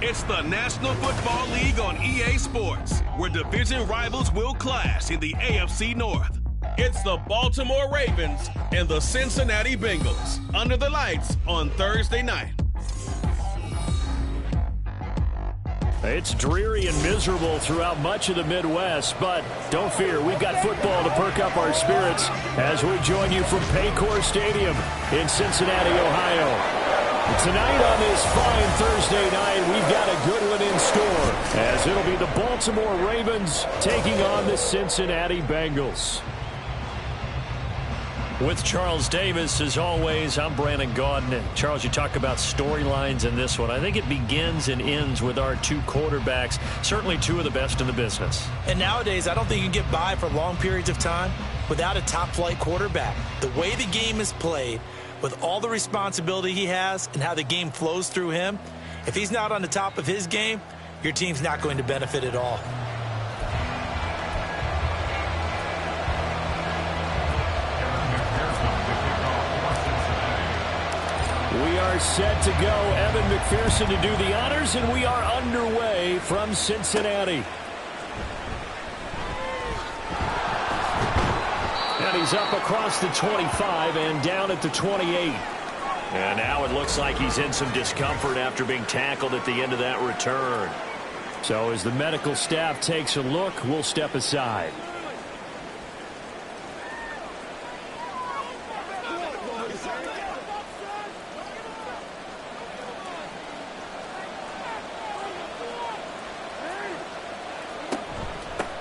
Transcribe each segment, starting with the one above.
It's the National Football League on EA Sports, where division rivals will clash in the AFC North. It's the Baltimore Ravens and the Cincinnati Bengals under the lights on Thursday night. It's dreary and miserable throughout much of the Midwest, but don't fear, we've got football to perk up our spirits as we join you from Paycor Stadium in Cincinnati, Ohio. Tonight on this fine Thursday night, we've got a good one in store, as it'll be the Baltimore Ravens taking on the Cincinnati Bengals. With Charles Davis, as always, I'm Brandon Gaudin. And Charles, you talk about storylines in this one. I think it begins and ends with our two quarterbacks, certainly two of the best in the business. And nowadays, I don't think you can get by for long periods of time without a top-flight quarterback. The way the game is played, with all the responsibility he has and how the game flows through him, if he's not on the top of his game, your team's not going to benefit at all. We are set to go. Evan McPherson to do the honors, and we are underway from Cincinnati. And he's up across the 25 and down at the 28. And now it looks like he's in some discomfort after being tackled at the end of that return. So as the medical staff takes a look, we'll step aside.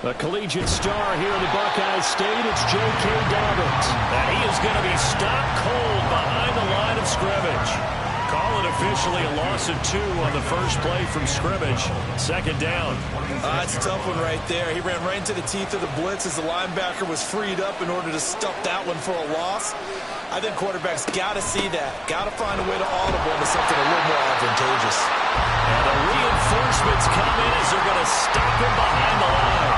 A collegiate star here in the Buckeye State, it's J.K. Dobbins. And he is going to be stopped cold behind the line of scrimmage. Call it officially a loss of 2 on the first play from scrimmage. Second down. That's a tough one right there. He ran right into the teeth of the blitz as the linebacker was freed up in order to stuff that one for a loss. I think quarterbacks got to see that. Got to find a way to audible into something a little more advantageous. And the reinforcements come in as they're going to stop him behind the line.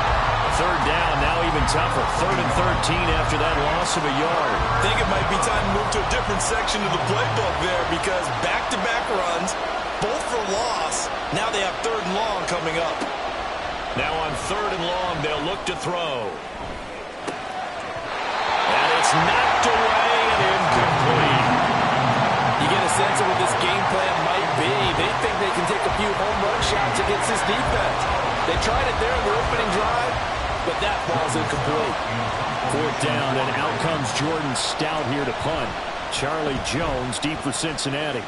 Third down, now even tougher. 3rd and 13 after that loss of a yard. I think it might be time to move to a different section of the playbook there because back-to-back runs, both for loss. Now they have 3rd and long coming up. Now on 3rd and long, they'll look to throw. And it's knocked away and incomplete. You get a sense of what this game plan might be. They think they can take a few home run shots against this defense. They tried it there in the opening drive, but that ball's incomplete. 4th down, and out comes Jordan Stout here to punt. Charlie Jones deep for Cincinnati.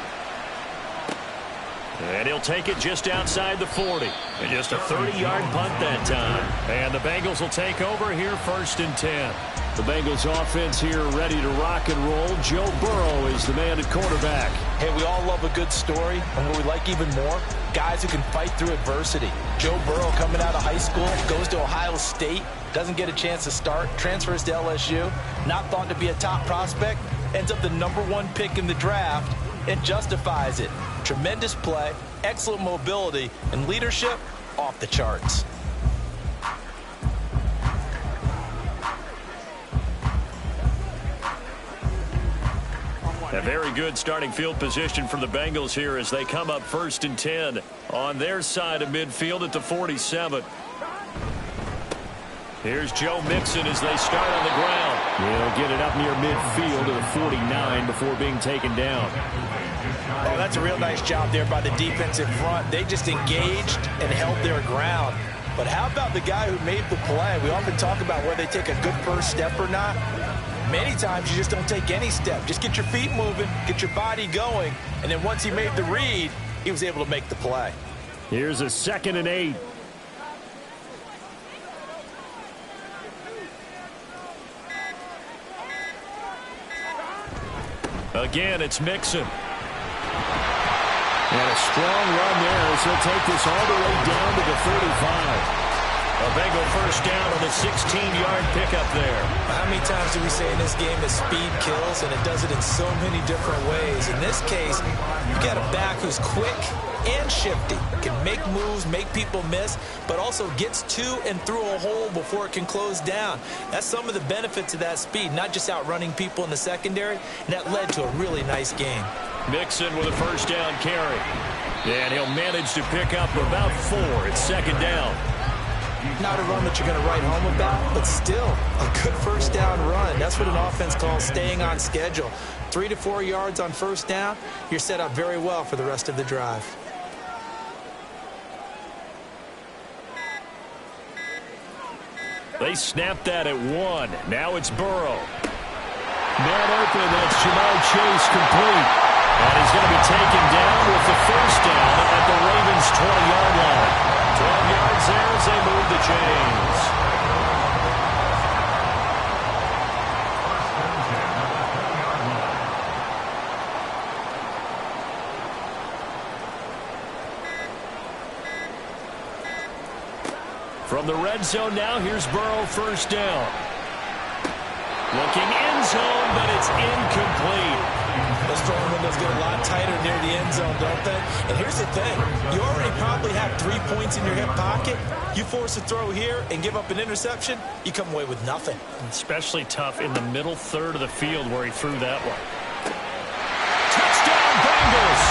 And he'll take it just outside the 40. And just a 30-yard punt that time. And the Bengals will take over here 1st and 10. The Bengals offense here ready to rock and roll. Joe Burrow is the man at quarterback. Hey, we all love a good story, and what we like even more, guys who can fight through adversity. Joe Burrow coming out of high school, goes to Ohio State, doesn't get a chance to start, transfers to LSU, not thought to be a top prospect, ends up the #1 pick in the draft, and justifies it. Tremendous play, excellent mobility, and leadership off the charts. A very good starting field position for the Bengals here as they come up 1st and 10 on their side of midfield at the 47. Here's Joe Mixon as they start on the ground. He'll get it up near midfield to the 49 before being taken down. Oh, that's a real nice job there by the defensive front. They just engaged and held their ground. But how about the guy who made the play? We often talk about whether they take a good first step or not. Many times you just don't take any step. Just get your feet moving, get your body going, and then once he made the read, he was able to make the play. Here's a 2nd and 8. Again, it's Mixon. And a strong run there as he'll take this all the way down to the 35. A Bengal first down on the 16-yard pickup there. How many times do we say in this game that speed kills, and it does it in so many different ways? In this case, you've got a back who's quick and shifty, can make moves, make people miss, but also gets to and through a hole before it can close down. That's some of the benefits of that speed, not just outrunning people in the secondary, and that led to a really nice game. Mixon with a first down carry. And he'll manage to pick up about 4 at second down. Not a run that you're going to write home about, but still a good first down run. That's what an offense calls staying on schedule. 3 to 4 yards on first down, you're set up very well for the rest of the drive. They snapped that at 1. Now it's Burrow. Man open, that's Jamar Chase complete. And he's going to be taken down with the first down at the Ravens' 20-yard line. 12 yards there as they move the chains. From the red zone now, here's Burrow, first down. Looking end zone, but it's incomplete. Those throwing windows get a lot tighter near the end zone, don't they? And here's the thing. You already probably have 3 points in your hip pocket. You force a throw here and give up an interception, you come away with nothing. Especially tough in the middle third of the field where he threw that one. Touchdown, Bengals!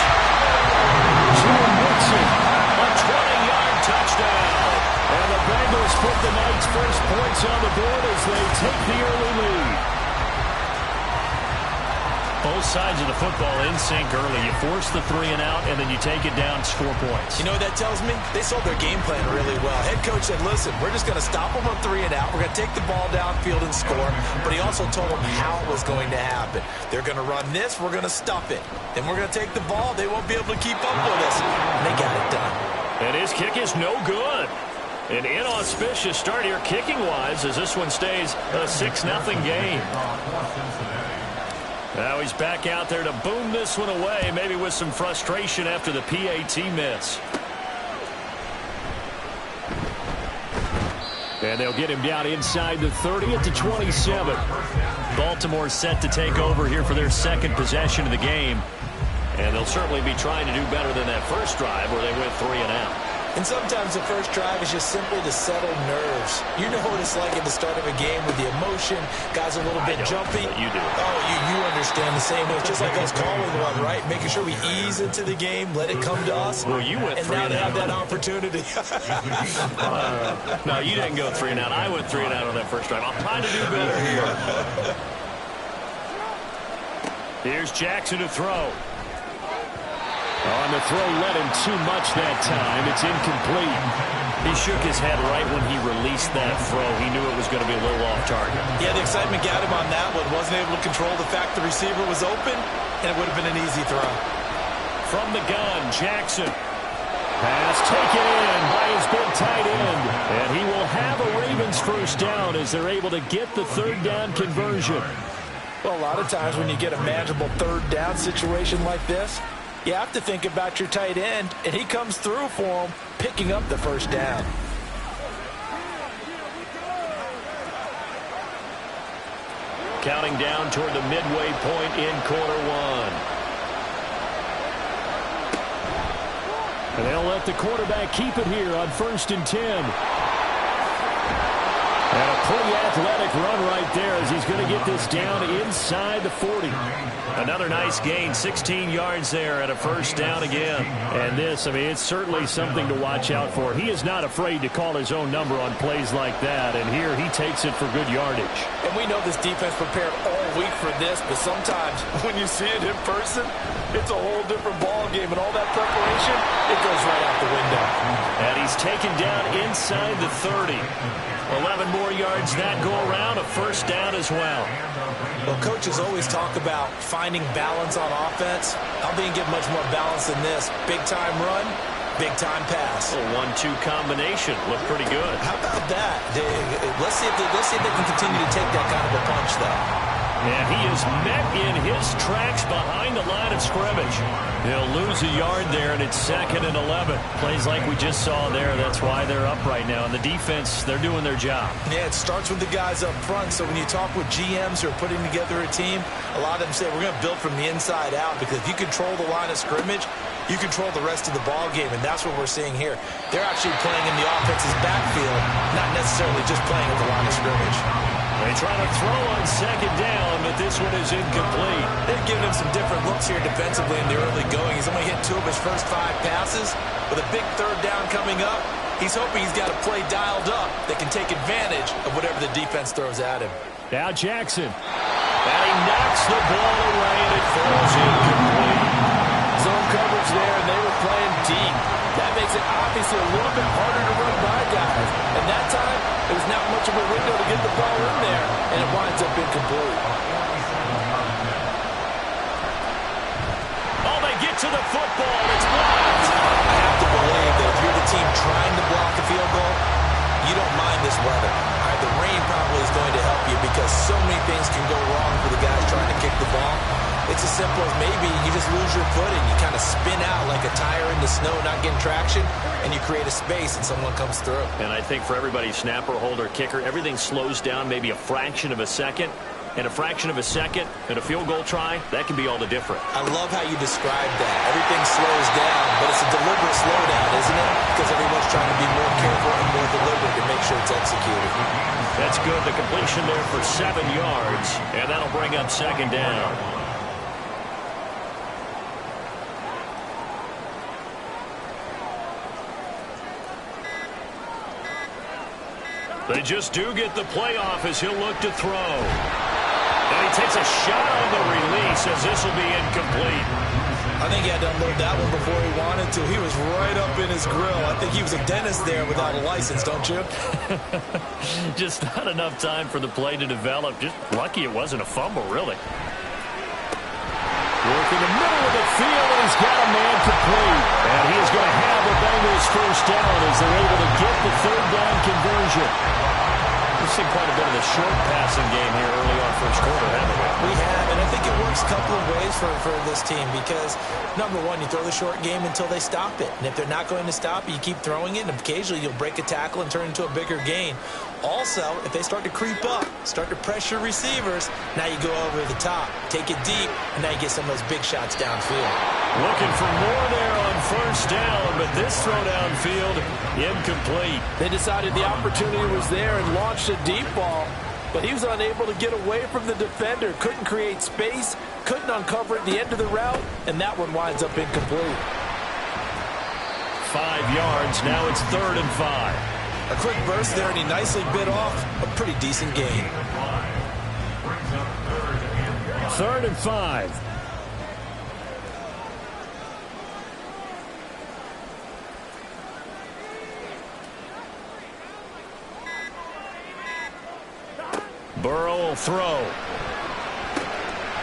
Joe Mixon, a 20-yard touchdown. And the Bengals put the night's first points on the board as they take the early lead. Both sides of the football in sync early. You force the 3 and out, and then you take it down, score points. You know what that tells me? They sold their game plan really well. Head coach said, listen, we're just going to stop them on 3 and out. We're going to take the ball downfield and score. But he also told them how it was going to happen. They're going to run this. We're going to stuff it. Then we're going to take the ball. They won't be able to keep up with us. And they got it done. And his kick is no good. An inauspicious start here kicking-wise as this one stays a 6-0 game. Now he's back out there to boom this one away, maybe with some frustration after the PAT miss. And they'll get him down inside the 30 at the 27. Baltimore set to take over here for their second possession of the game. And they'll certainly be trying to do better than that first drive where they went 3 and out. And sometimes the first drive is just simply to settle nerves. You know what it's like at the start of a game with the emotion, guys a little bit jumpy. You do. Oh, you understand the same way. It's just like us calling one, right? Making sure we ease into the game, let it come to us. Well, you went 3 and out. And now they have that opportunity. No, you didn't go 3 and out. I went 3 and out on that first drive. I'm trying to do better here. Here's Jackson to throw. On the throw, led him too much that time. It's incomplete. He shook his head right when he released that throw. He knew it was going to be a little off target. Yeah, the excitement got him on that one. Wasn't able to control the fact the receiver was open, and it would have been an easy throw. From the gun, Jackson. Pass taken in by his big tight end. And he will have a Ravens first down as they're able to get the third down conversion. Well, a lot of times when you get a manageable third down situation like this, you have to think about your tight end, and he comes through for him, picking up the first down. Counting down toward the midway point in quarter one. And they'll let the quarterback keep it here on 1st and 10. And a pretty athletic run right there as he's going to get this down inside the 40. Another nice gain, 16 yards there and a first down again. And this, I mean, it's certainly something to watch out for. He is not afraid to call his own number on plays like that. And here he takes it for good yardage. And we know this defense prepared all week for this, but sometimes when you see it in person, it's a whole different ball game. And all that preparation, it goes right out the window. And he's taken down inside the 30. 11 more yards that go around, a first down as well. Well, coaches always talk about finding balance on offense. I didn't get much more balance than this. Big-time run, big-time pass. A 1-2 combination. Looked pretty good. How about that? Let's see if they can continue to take that kind of a punch, though. And he is met in his tracks behind the line of scrimmage. He'll lose a yard there, and it's 2nd and 11. Plays like we just saw there. That's why they're up right now. And the defense, they're doing their job. Yeah, it starts with the guys up front. So when you talk with GMs who are putting together a team, a lot of them say we're going to build from the inside out, because if you control the line of scrimmage, you control the rest of the ball game, and that's what we're seeing here. They're actually playing in the offense's backfield, not necessarily just playing at the line of scrimmage. They try to throw on second down, but this one is incomplete. They've given him some different looks here defensively in the early going. He's only hit 2 of his first 5 passes. With a big third down coming up, he's hoping he's got a play dialed up that can take advantage of whatever the defense throws at him. Now Jackson. And he knocks the ball away, and it falls incomplete. Zone coverage there, and they were playing deep. That makes it obviously a little bit harder to run by guys. And that time, it was not much of a window to get the ball in there, and it winds up incomplete. Oh, they get to the football. It's blocked. I have to believe that if you're the team trying to block a field goal, you don't mind this weather. All right, the rain probably is going to help you because so many things can go wrong for the guys trying to kick the ball. It's as simple as maybe you just lose your footing. You kind of spin out like a tire in the snow, not getting traction, and you create a space and someone comes through. And I think for everybody, snapper, holder, kicker, everything slows down maybe a fraction of a second. And a fraction of a second and a field goal try, that can be all the different. I love how you described that. Everything slows down, but it's a deliberate slowdown, isn't it? Because everyone's trying to be more careful and more deliberate to make sure it's executed. That's good. The completion there for 7 yards, and that'll bring up second down. They just do get the playoff as he'll look to throw. And he takes a shot on the release as this will be incomplete. I think he had to unload that one before he wanted to. He was right up in his grill. I think he was a dentist there without a license, don't you? Just not enough time for the play to develop. Just lucky it wasn't a fumble, really. Working the middle of the field, and he's got a man complete. And he is going to have the Bengals first down as they're able to get the third down conversion. We've seen quite a bit of the short passing game here early on first quarter, haven't we? We have, and I think it works a couple of ways for this team because, number one, you throw the short game until they stop it. And if they're not going to stop it, you keep throwing it, and occasionally you'll break a tackle and turn into a bigger gain. Also, if they start to creep up, start to pressure receivers, now you go over the top, take it deep, and now you get some of those big shots downfield. Looking for more there on first down, but this throw downfield, incomplete. They decided the opportunity was there and launched a deep ball, but he was unable to get away from the defender, couldn't create space, couldn't uncover at the end of the route, and that one winds up incomplete. 5 yards, now it's 3rd and 5. A quick burst there, and he nicely bit off a pretty decent gain. 3rd and 5. Burrow will throw.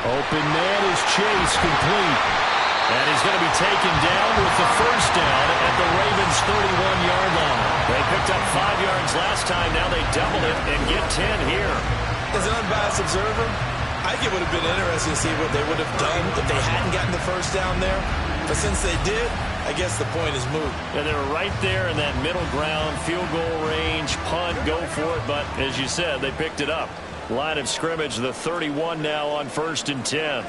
Open man is Chase, complete. And he's going to be taken down with the first down at the Ravens' 31-yard line. They picked up 5 yards last time. Now they double it and get 10 here. As an unbiased observer, I think it would have been interesting to see what they would have done if they hadn't gotten the first down there. But since they did, I guess the point is moot. And they were right there in that middle ground, field goal range, punt, go for it. But as you said, they picked it up. Line of scrimmage, the 31 now on 1st and 10.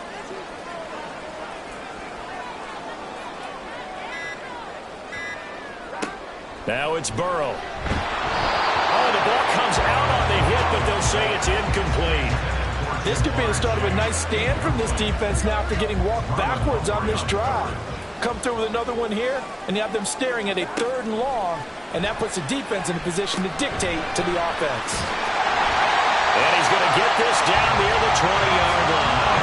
Now it's Burrow. Oh, the ball comes out on the hit, but they'll say it's incomplete. This could be the start of a nice stand from this defense now after getting walked backwards on this drive. Come through with another one here, and you have them staring at a 3rd and long, and that puts the defense in a position to dictate to the offense. And he's going to get this down near the 20-yard line.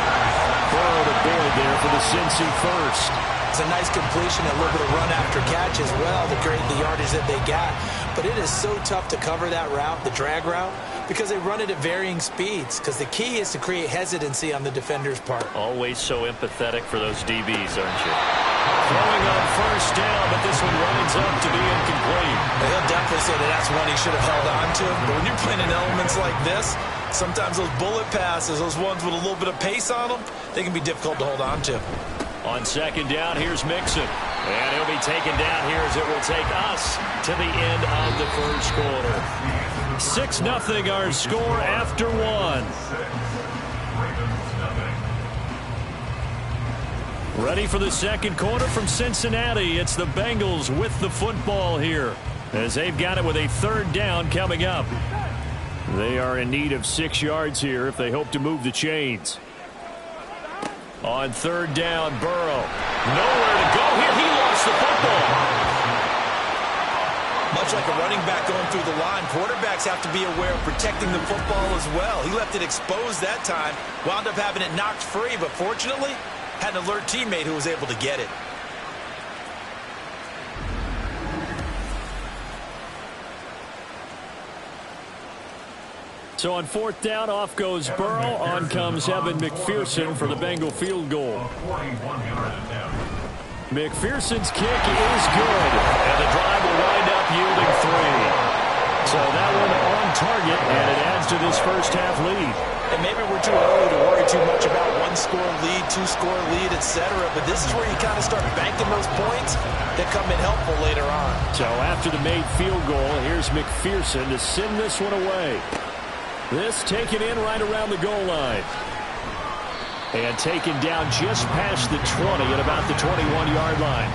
Burrow to board there for the Cincy first. It's a nice completion, a little bit of run after catch as well to create the yardage that they got. But it is so tough to cover that route, the drag route, because they run it at varying speeds. Because the key is to create hesitancy on the defender's part. Always so empathetic for those DBs, aren't you? Throwing on first down, but this one winds up to be incomplete. He'll definitely say that that's one he should have held on to. But when you're playing in elements like this, sometimes those bullet passes, those ones with a little bit of pace on them, they can be difficult to hold on to. On second down, here's Mixon. And he'll be taken down here as it will take us to the end of the first quarter. 6-0 our score after 1. Ready for the second quarter from Cincinnati. It's the Bengals with the football here as they've got it with a 3rd down coming up. They are in need of 6 yards here if they hope to move the chains. On third down, Burrow. Nowhere to go here. He lost the football. Much like a running back going through the line, quarterbacks have to be aware of protecting the football as well. He left it exposed that time, wound up having it knocked free, but fortunately, had an alert teammate who was able to get it. So on fourth down, off goes Burrow. On comes Evan McPherson for the Bengal field goal. McPherson's kick is good, and the drive will wind up yielding 3. So that one on target, and it adds to this first half lead. And maybe we're too early to worry too much about 1-score lead, 2-score lead, etc. But this is where you kind of start banking those points that come in helpful later on. So after the made field goal, here's McPherson to send this one away. This taken in right around the goal line. And taken down just past the 20 at about the 21-yard line.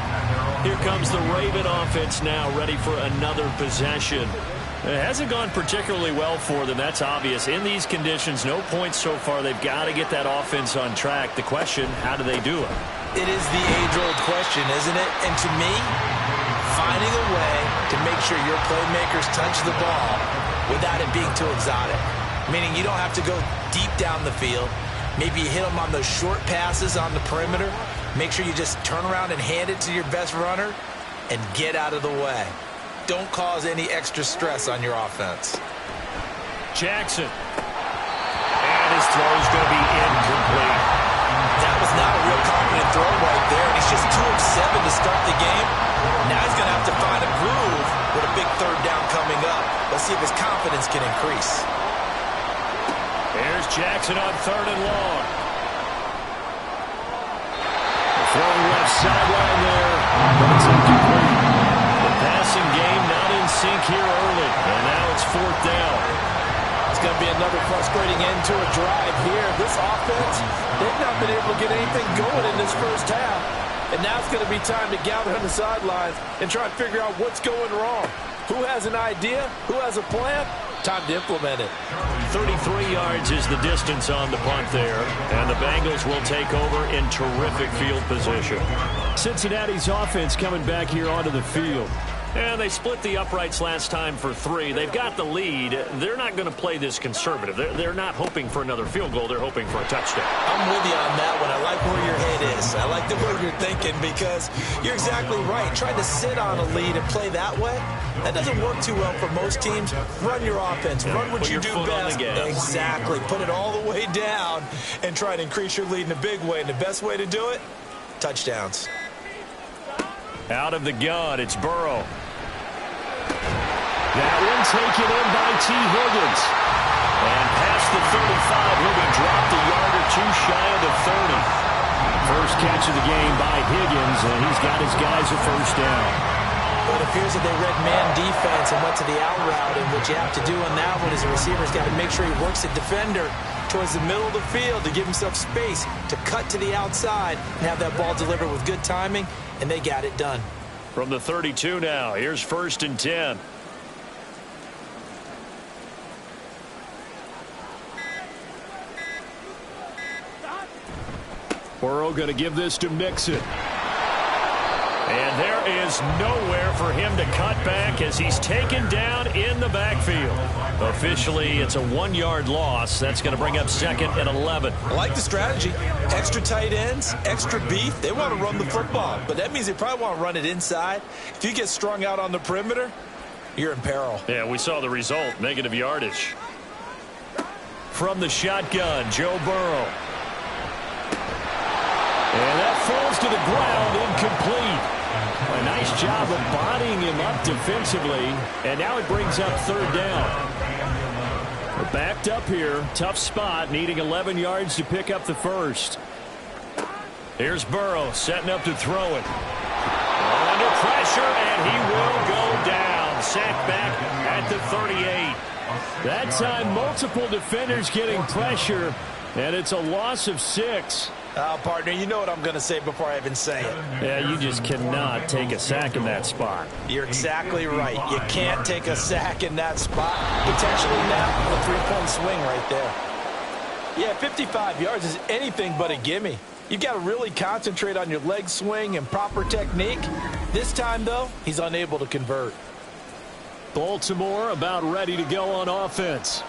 Here comes the Raven offense now, ready for another possession. It hasn't gone particularly well for them, that's obvious. In these conditions, no points so far. They've got to get that offense on track. The question, how do they do it? It is the age-old question, isn't it? And to me, finding a way to make sure your playmakers touch the ball without it being too exotic. Meaning you don't have to go deep down the field. Maybe you hit them on those short passes on the perimeter. Make sure you just turn around and hand it to your best runner and get out of the way. Don't cause any extra stress on your offense. Jackson. And his throw is going to be incomplete. That was not a real confident throw right there. And he's just 2 of 7 to start the game. Now he's going to have to find a groove with a big third down coming up. Let's see if his confidence can increase. Here's Jackson on third and long. Throwing left sideline there, but it's incomplete. The passing game not in sync here early, and now it's fourth down. It's going to be another frustrating end to a drive here. This offense, they've not been able to get anything going in this first half. And now it's going to be time to gather on the sidelines and try and figure out what's going wrong. Who has an idea? Who has a plan? Time to implement it. 33 yards is the distance on the punt there, and the Bengals will take over in terrific field position. Cincinnati's offense coming back here onto the field. And they split the uprights last time for 3. They've got the lead. They're not going to play this conservative. They're not hoping for another field goal. They're hoping for a touchdown. I'm with you on that one. I like where your head is. I like the way you're thinking because you're exactly right. Trying to sit on a lead and play that way, that doesn't work too well for most teams. Run your offense. Run what you do best. Exactly. Put it all the way down and try to increase your lead in a big way. And the best way to do it, touchdowns. Out of the gun, it's Burrow. That one taken in by T. Higgins. And past the 35, he'll be dropped a yard or 2 shy of the 30. First catch of the game by Higgins, and he's got his guys a first down. Well, it appears that they read man defense and went to the out route, and what you have to do on that one is the receiver's got to make sure he works the defender towards the middle of the field to give himself space to cut to the outside and have that ball delivered with good timing, and they got it done. From the 32 now, here's first and 10. Burrow going to give this to Mixon. And there is nowhere for him to cut back as he's taken down in the backfield. Officially, it's a 1-yard loss. That's going to bring up second and 11. I like the strategy. Extra tight ends, extra beef. They want to run the football, but that means they probably want to run it inside. If you get strung out on the perimeter, you're in peril. Yeah, we saw the result, negative yardage. From the shotgun, Joe Burrow. And that falls to the ground, incomplete. A nice job of bodying him up defensively, and now it brings up third down. We're backed up here, tough spot, needing 11 yards to pick up the first. Here's Burrow setting up to throw it. Under pressure, and he will go down. Sacked back at the 38. That time, multiple defenders getting pressure, and it's a loss of 6. Partner, you know what I'm going to say before I even say it. Yeah, you just cannot take a sack in that spot. You're exactly right. You can't take a sack in that spot. Potentially now a three-point swing right there. Yeah, 55 yards is anything but a gimme. You've got to really concentrate on your leg swing and proper technique. This time, though, he's unable to convert. Baltimore about ready to go on offense.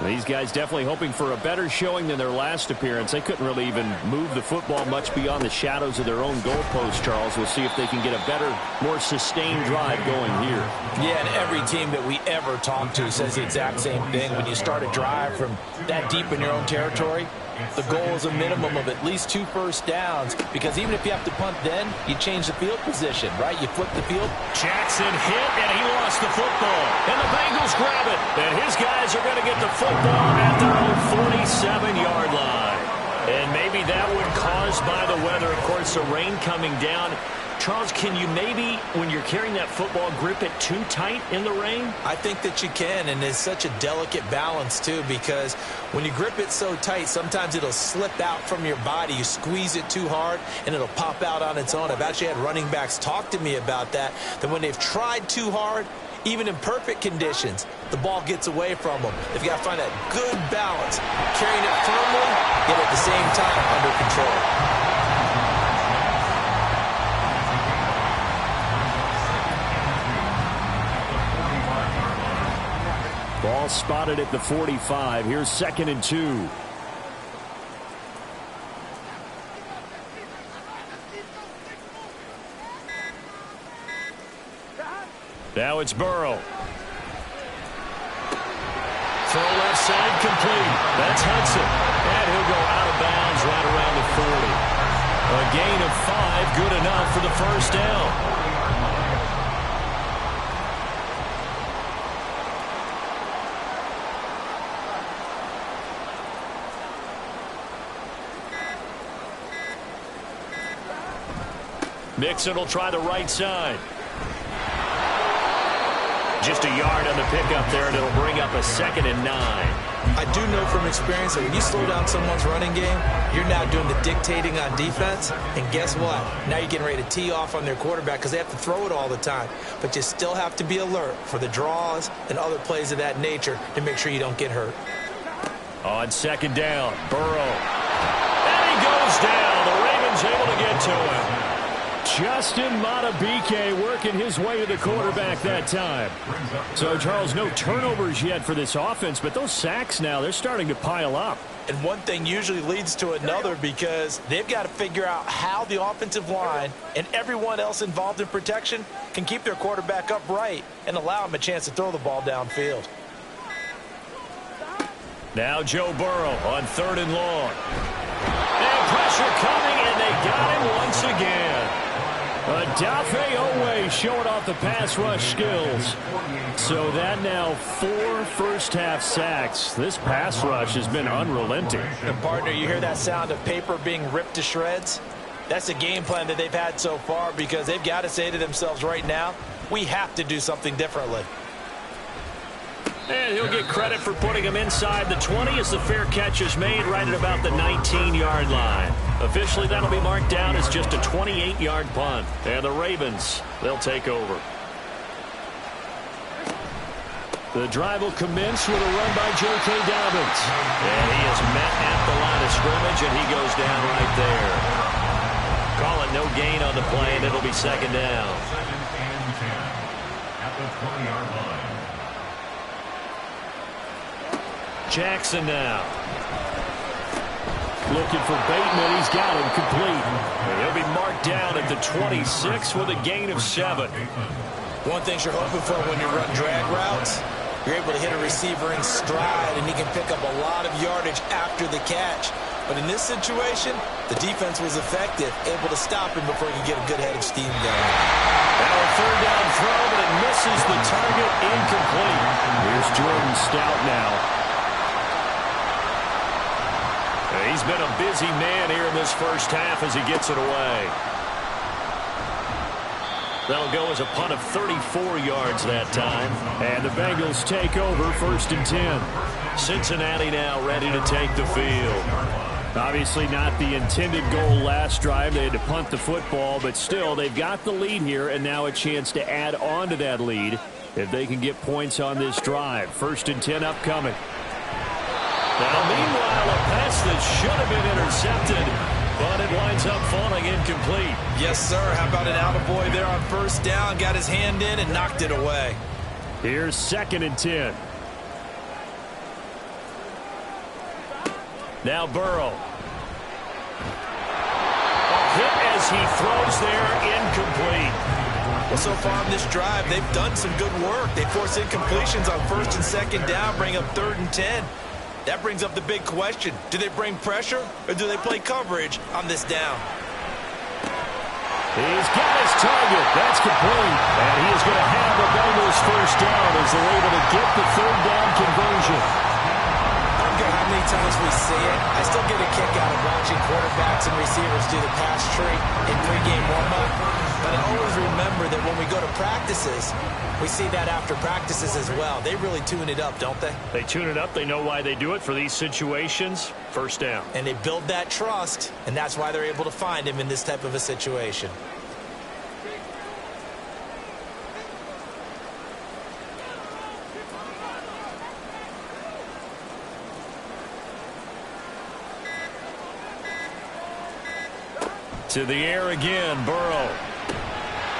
These guys definitely hoping for a better showing than their last appearance. They couldn't really even move the football much beyond the shadows of their own goalpost, Charles. We'll see if they can get a better, more sustained drive going here. Yeah, and every team that we ever talk to says the exact same thing. When you start a drive from that deep in your own territory, the goal is a minimum of at least 2 first downs, because even if you have to punt then, you change the field position, right? You flip the field. Jackson hit, and he lost the football. And the Bengals grab it. And his guys are going to get the football at their own 47-yard line. And maybe that one caused by the weather. Of course, the rain coming down. Charles, can you maybe, when you're carrying that football, grip it too tight in the rain? I think that you can, and it's such a delicate balance, too, because when you grip it so tight, sometimes it'll slip out from your body. You squeeze it too hard, and it'll pop out on its own. I've actually had running backs talk to me about that when they've tried too hard, even in perfect conditions, the ball gets away from them. They've got to find that good balance, carrying it firmly, yet at the same time under control. Ball spotted at the 45. Here's 2nd and 2. Now it's Burrow. Throw left side complete. That's Hudson. And he'll go out of bounds right around the 40. A gain of 5, good enough for the first down. Mixon will try the right side. Just a yard on the pickup there, and it'll bring up a 2nd and 9. I do know from experience that when you slow down someone's running game, you're now doing the dictating on defense. And guess what? Now you're getting ready to tee off on their quarterback because they have to throw it all the time. But you still have to be alert for the draws and other plays of that nature to make sure you don't get hurt. On 2nd down, Burrow. And he goes down. The Ravens able to get to him. Justin Madubuike working his way to the quarterback that time. So, Charles, no turnovers yet for this offense, but those sacks now, they're starting to pile up. And one thing usually leads to another because they've got to figure out how the offensive line and everyone else involved in protection can keep their quarterback upright and allow him a chance to throw the ball downfield. Now Joe Burrow on 3rd and long. And pressure coming, and they got him once again. Odafe Oweh showing off the pass rush skills. So that now 4 first-half sacks. This pass rush has been unrelenting. And partner, you hear that sound of paper being ripped to shreds? That's the game plan that they've had so far because they've got to say to themselves right now, we have to do something differently. And he'll get credit for putting him inside the 20 as the fair catch is made right at about the 19-yard line. Officially, that'll be marked down as just a 28-yard punt. And the Ravens, they'll take over. The drive will commence with a run by J.K. Dobbins. And he is met at the line of scrimmage, and he goes down right there. Call it no gain on the play, and it'll be 2nd down. At the 20-yard line. Jackson now. Looking for Bateman. He's got him complete. And he'll be marked down at the 26 with a gain of 7. One thing you're hoping for when you run drag routes, you're able to hit a receiver in stride, and he can pick up a lot of yardage after the catch. But in this situation, the defense was effective, able to stop him before he could get a good head of steam going. Now a 3rd down throw, but it misses the target, incomplete. Here's Jordan Stout now. He's been a busy man here in this first half as he gets it away. That'll go as a punt of 34 yards that time. And the Bengals take over 1st and 10. Cincinnati now ready to take the field. Obviously not the intended goal last drive. They had to punt the football, but still, they've got the lead here, and now a chance to add on to that lead if they can get points on this drive. 1st and 10 upcoming. Now, meanwhile, a pass that should have been intercepted, but it winds up falling incomplete. Yes, sir. How about an attaboy there on 1st down? Got his hand in and knocked it away. Here's 2nd and 10. Now Burrow. Hit as he throws there, incomplete. Well, so far in this drive, they've done some good work. They force incompletions on 1st and 2nd down, bring up 3rd and 10. That brings up the big question. Do they bring pressure or do they play coverage on this down? He's got his target. That's complete. And he is going to have the Bengals 1st down as they're able to get the 3rd down conversion. I don't care how many times we see it. I still get a kick out of watching quarterbacks and receivers do the pass tree in pregame warm-up. But I always remember that when we go to practices, we see that after practices as well. They really tune it up, don't they? They tune it up. They know why they do it for these situations. 1st down. And they build that trust, and that's why they're able to find him in this type of a situation. To the air again, Burrow.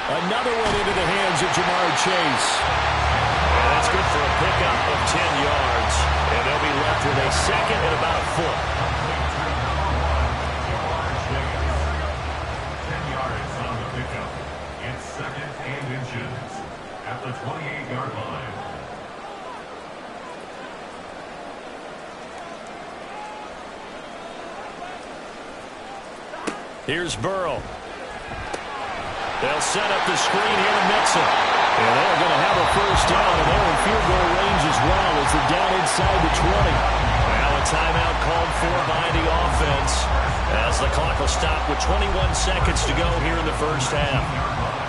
Another one into the hands of Jamar Chase. And that's good for a pickup of 10 yards. And they'll be left with a 2nd and about a foot. 10 yards on the pickup. It's 2nd and inches at the 28-yard line. Here's Burrow. They'll set up the screen here to Mixon. And they're going to have a 1st down, and they're in field goal range as well as they're down inside the 20. Now a timeout called for by the offense as the clock will stop with 21 seconds to go here in the 1st half.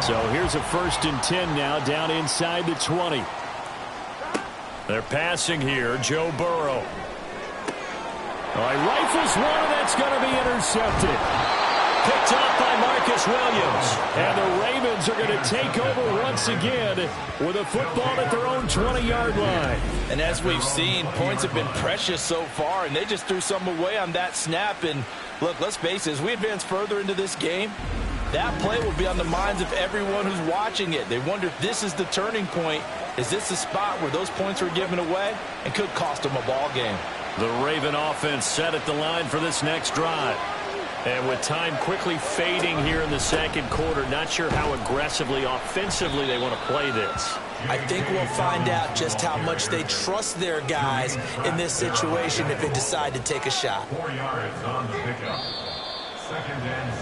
So here's a 1st and 10 now down inside the 20. They're passing here, Joe Burrow. All right, rifles one, and that's going to be intercepted. Picked up by Marcus Williams. And the Ravens are going to take over once again with a football at their own 20-yard line. And as we've seen, points have been precious so far, and they just threw some away on that snap. And look, let's face it, as we advance further into this game, that play will be on the minds of everyone who's watching it. They wonder if this is the turning point. Is this the spot where those points were given away and could cost them a ball game? The Raven offense set at the line for this next drive. And with time quickly fading here in the 2nd quarter, not sure how aggressively, offensively they want to play this. I think we'll find out just how much they trust their guys in this situation if they decide to take a shot. 4 yards on the pickup. 2nd and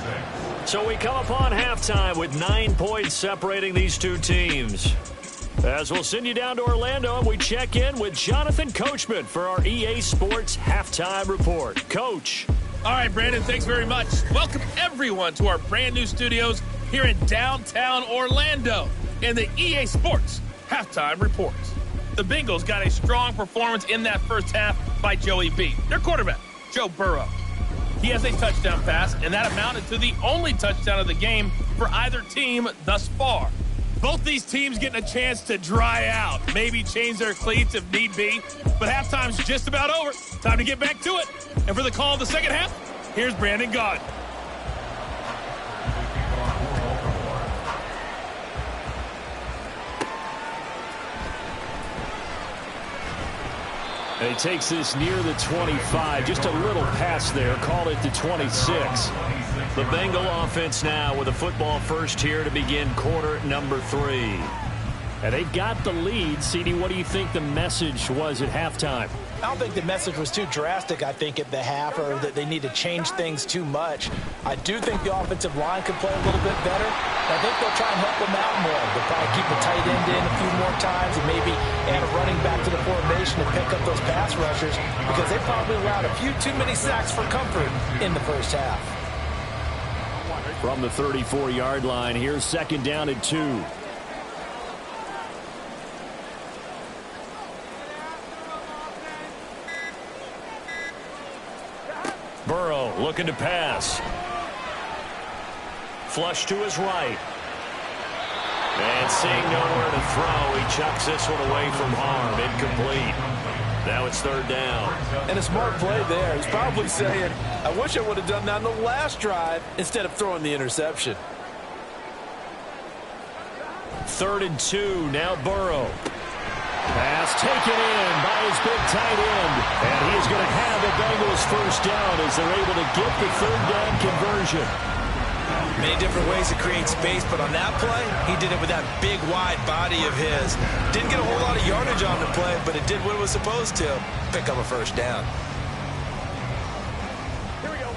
6. So we come upon halftime with 9 points separating these two teams. As we'll send you down to Orlando, and we check in with Jonathan Coachman for our EA Sports Halftime Report. Coach. All right, Brandon, thanks very much. Welcome, everyone, to our brand-new studios here in downtown Orlando in the EA Sports Halftime Report. The Bengals got a strong performance in that 1st half by Joey B, their quarterback, Joe Burrow. He has a touchdown pass, and that amounted to the only touchdown of the game for either team thus far. Both these teams getting a chance to dry out, maybe change their cleats if need be, but halftime's just about over. Time to get back to it. And for the call of the 2nd half, here's Brandon Gaudin. And he takes this near the 25. Just a little pass there. Call it the 26. The Bengal offense now with a football first here to begin quarter number 3. And they got the lead. CD, what do you think the message was at halftime? I don't think the message was too drastic, I think, at the half, or that they need to change things too much. I do think the offensive line could play a little bit better. I think they'll try and help them out more. They'll probably keep a tight end in a few more times and maybe add a running back to the formation to pick up those pass rushers, because they probably allowed a few too many sacks for comfort in the 1st half. From the 34-yard line, here's 2nd down and 2. Burrow looking to pass. Flush to his right. And seeing nowhere to throw, he chucks this one away from harm. Incomplete. Now it's third down. And a smart play there. He's probably saying, I wish I would have done that on the last drive instead of throwing the interception. 3rd and 2. Now Burrow. Pass taken in by his big tight end. And he is going to have the Bengals first down as they're able to get the third down conversion. Many different ways to create space, but on that play, he did it with that big, wide body of his. Didn't get a whole lot of yardage on the play, but it did what it was supposed to. Pick up a first down. Here we go.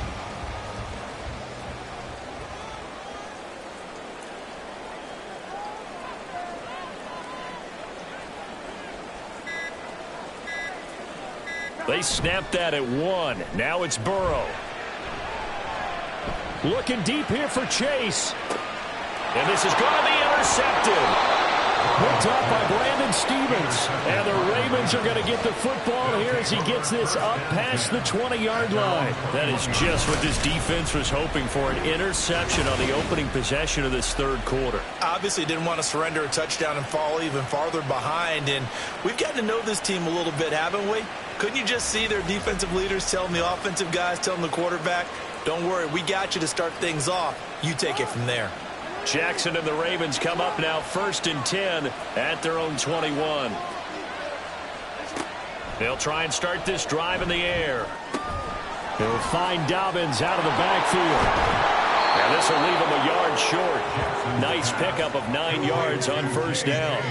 They snapped that at 1. Now it's Burrow. Looking deep here for Chase. And this is going to be intercepted. Picked up by Brandon Stevens. And the Ravens are going to get the football here as he gets this up past the 20-yard line. That is just what this defense was hoping for, an interception on the opening possession of this third quarter. Obviously didn't want to surrender a touchdown and fall even farther behind. And we've gotten to know this team a little bit, haven't we? Couldn't you just see their defensive leaders telling the offensive guys, telling the quarterback, don't worry, we got you to start things off. You take it from there. Jackson and the Ravens come up now 1st and 10 at their own 21. They'll try and start this drive in the air. They'll find Dobbins out of the backfield. And this will leave him a yard short. Nice pickup of 9 yards on first down.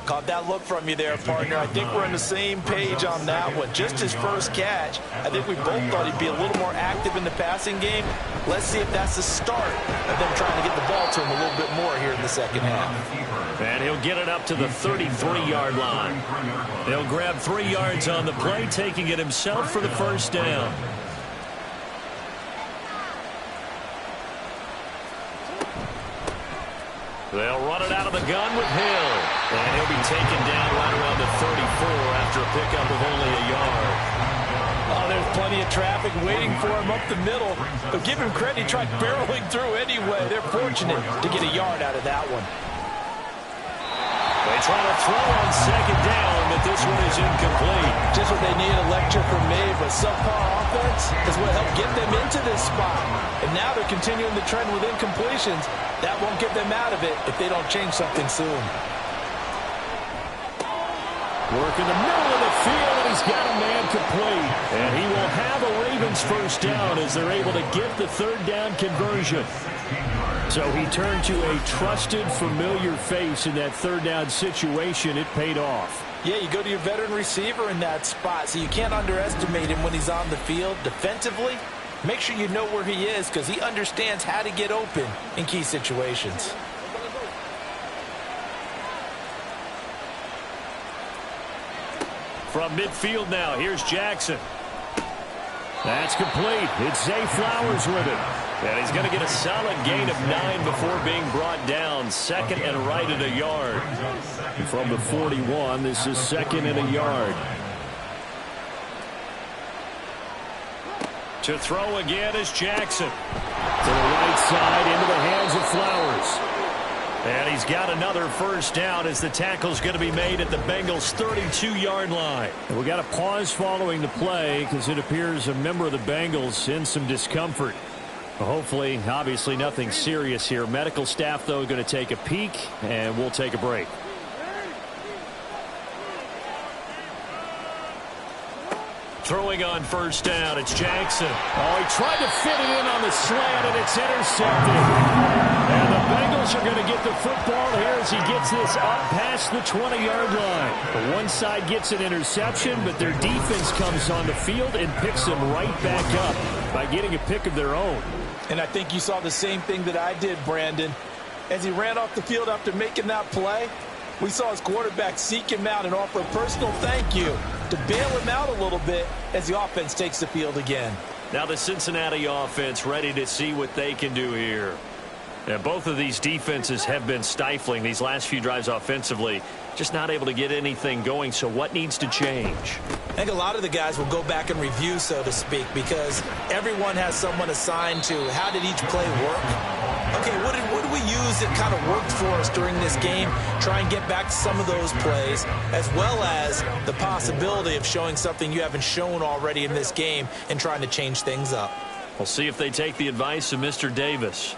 Caught that look from you there, partner. I think we're on the same page on that one. Just his first catch. I think we both thought he'd be a little more active in the passing game. Let's see if that's the start of them trying to get the ball to him a little bit more here in the second half. And he'll get it up to the 33-yard line. They'll grab 3 yards on the play, taking it himself for the first down. They'll run it out of the gun with Hill. And he'll be taken down right around the 34 after a pickup of only a yard. Oh, there's plenty of traffic waiting for him up the middle. But give him credit, he tried barreling through anyway. They're fortunate to get a yard out of that one. They try to throw on second down, but this one is incomplete. Just what they need, a lecture from me, but subpar offense is what helped get them into this spot. And now they're continuing the trend with incompletions. That won't get them out of it if they don't change something soon. Work in the middle of the field, and he's got a man complete. And he will have a Ravens first down as they're able to get the third down conversion. So he turned to a trusted, familiar face in that third down situation. It paid off. Yeah, you go to your veteran receiver in that spot, so you can't underestimate him when he's on the field. Defensively, make sure you know where he is because he understands how to get open in key situations. From midfield now, here's Jackson. That's complete. It's Zay Flowers with it. And he's going to get a solid gain of 9 before being brought down. 2nd and right at a yard. From the 41, this is 2nd and a yard. To throw again is Jackson. To the right side, into the hands of Flowers. And he's got another first down as the tackle's going to be made at the Bengals' 32-yard line. And we got a pause following the play because it appears a member of the Bengals in some discomfort. Hopefully, obviously, nothing serious here. Medical staff, though, going to take a peek, and we'll take a break. Throwing on first down, it's Jackson. Oh, he tried to fit it in on the slant, and it's intercepted. And the Bengals are going to get the football here as he gets this up past the 20-yard line. The one side gets an interception, but their defense comes on the field and picks them right back up by getting a pick of their own. And I think you saw the same thing that I did, Brandon. As he ran off the field after making that play, we saw his quarterback seek him out and offer a personal thank you to bail him out a little bit as the offense takes the field again. Now the Cincinnati offense ready to see what they can do here. Yeah, both of these defenses have been stifling these last few drives offensively. Just not able to get anything going, so what needs to change? I think a lot of the guys will go back and review, so to speak, because everyone has someone assigned to how did each play work. Okay, what did we use that kind of worked for us during this game? Try and get back to some of those plays, as well as the possibility of showing something you haven't shown already in this game and trying to change things up. We'll see if they take the advice of Mr. Davis.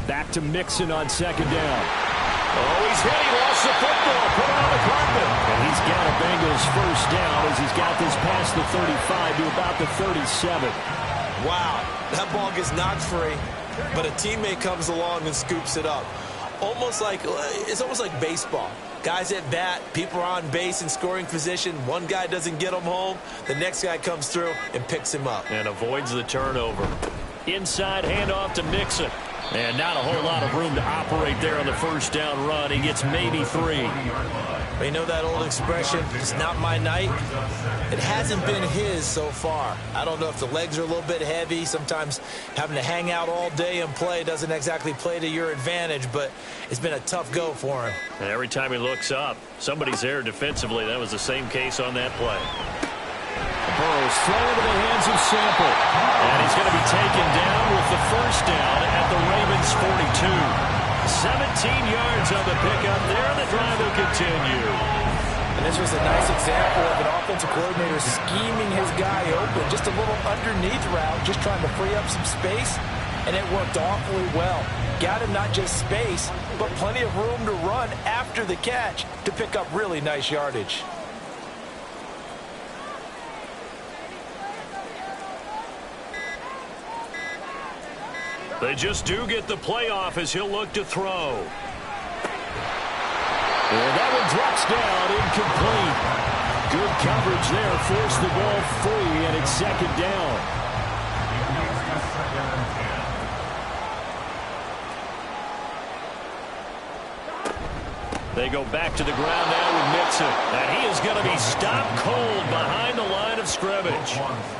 Back to Mixon on second down. Oh, he's hit. He lost the football. Put it on the carpet. And he's got a Bengals first down as he's got this past the 35 to about the 37. Wow, that ball gets knocked free, but a teammate comes along and scoops it up. It's almost like baseball. Guys at bat, people are on base in scoring position. One guy doesn't get him home. The next guy comes through and picks him up. And avoids the turnover. Inside handoff to Mixon. And not a whole lot of room to operate there on the first down run. He gets maybe 3. You know that old expression, it's not my night? It hasn't been his so far. I don't know if the legs are a little bit heavy. Sometimes having to hang out all day and play doesn't exactly play to your advantage, but it's been a tough go for him. And every time he looks up, somebody's there defensively. That was the same case on that play. Burrow's thrown into the hands of Sample. And he's going to be taken down with the first down at the Ravens 42. 17 yards on the pickup there. The drive will continue. And this was a nice example of an offensive coordinator scheming his guy open. Just a little underneath route, just trying to free up some space. And it worked awfully well. Got him not just space, but plenty of room to run after the catch to pick up really nice yardage. They just do get the playoff as he'll look to throw. And that one drops down, incomplete. Good coverage there, forced the ball free, and it's second down. They go back to the ground now with Mixon. And he is going to be stopped cold behind the line of scrimmage.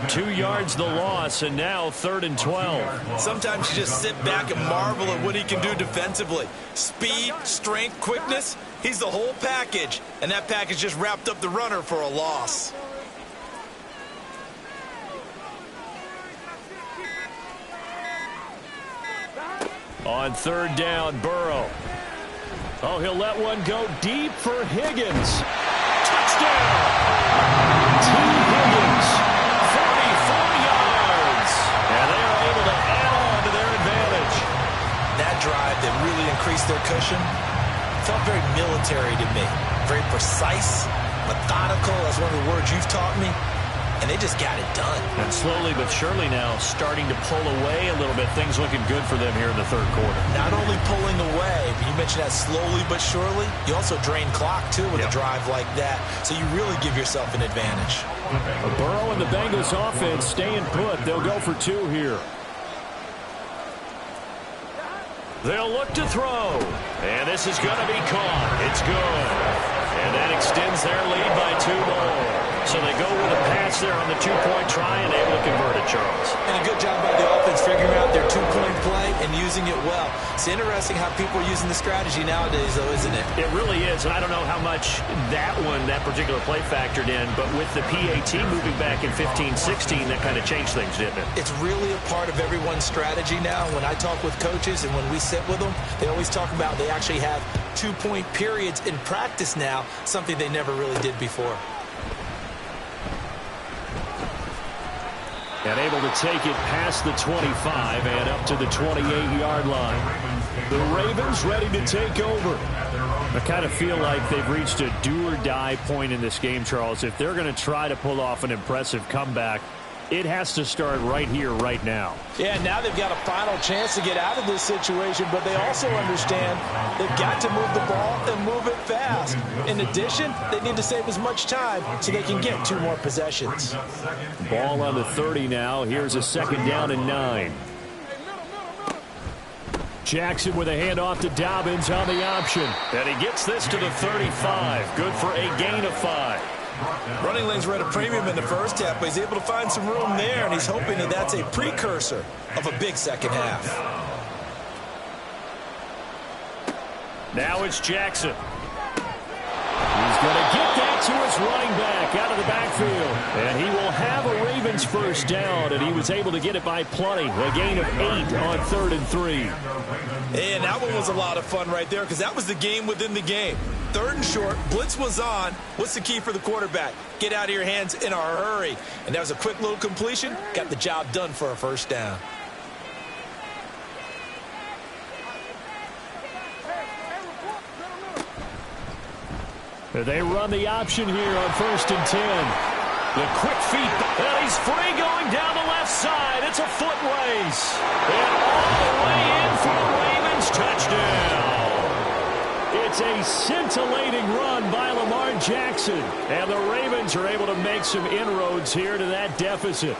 2 yards the loss, and now 3rd and 12. Sometimes you just sit back and marvel at what he can do defensively. Speed, strength, quickness, he's the whole package. And that package just wrapped up the runner for a loss. On 3rd down, Burrow. Oh, he'll let one go deep for Higgins. Touchdown! T. Higgins, 44 yards. And they are able to add on to their advantage. That drive that really increased their cushion felt very military to me. Very precise, methodical. That's one of the words you've taught me. And they just got it done. And slowly but surely now starting to pull away a little bit. Things looking good for them here in the 3rd quarter. Not only pulling away, but you mentioned that slowly but surely. You also drain clock, too, with a drive like that. So you really give yourself an advantage. Burrow and the Bengals offense staying put. They'll go for 2 here. They'll look to throw. And this is going to be caught. It's good. And that extends their lead by 2 more. So they go with a pass there on the 2-point try and able to convert it, Charles. And a good job by the offense figuring out their 2-point play and using it well. It's interesting how people are using the strategy nowadays, though, isn't it? It really is. And I don't know how much that particular play factored in, but with the PAT moving back in 15-16, that kind of changed things, didn't it? It's really a part of everyone's strategy now. When I talk with coaches and when we sit with them, they always talk about they actually have 2-point periods in practice now, something they never really did before. And able to take it past the 25 and up to the 28-yard line. The Ravens ready to take over. I kind of feel like they've reached a do-or-die point in this game, Charles. If they're going to try to pull off an impressive comeback, it has to start right here, right now. Yeah, now they've got a final chance to get out of this situation, but they also understand they've got to move the ball and move it fast. In addition, they need to save as much time so they can get 2 more possessions. Ball on the 30 now. Here's a 2nd down and 9. Jackson with a handoff to Dobbins on the option. And he gets this to the 35. Good for a gain of 5. Running lanes were at a premium in the first half, but he's able to find some room there, and he's hoping that that's a precursor of a big second half. Now it's Jackson. He's going to get that to his running back out of the backfield. And he will have a Ravens first down, and he was able to get it by plenty. A gain of 8 on 3rd and 3. And that one was a lot of fun right there because that was the game within the game. 3rd and short, blitz was on. What's the key for the quarterback? Get out of your hands in a hurry. And that was a quick little completion. Got the job done for a first down. They run the option here on 1st and 10. The quick feet, and he's free going down the left side. It's a foot race. And all the way in for a Ravens touchdown. It's a scintillating run by Lamar Jackson. And the Ravens are able to make some inroads here to that deficit.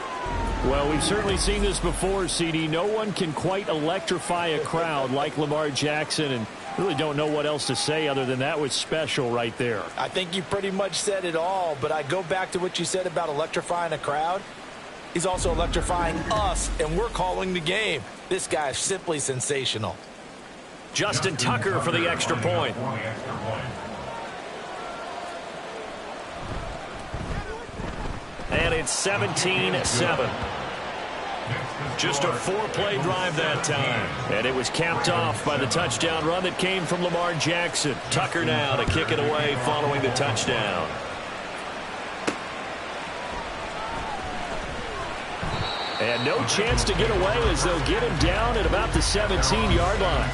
Well, we've certainly seen this before, CD. No one can quite electrify a crowd like Lamar Jackson, and really don't know what else to say other than that was special right there. I think you pretty much said it all, but I go back to what you said about electrifying a crowd. He's also electrifying us, and we're calling the game. This guy is simply sensational. Justin Tucker for the extra point. And it's 17-7. Just a 4-play drive that time. And it was capped off by the touchdown run that came from Lamar Jackson. Tucker now to kick it away following the touchdown. And no chance to get away as they'll get him down at about the 17-yard line.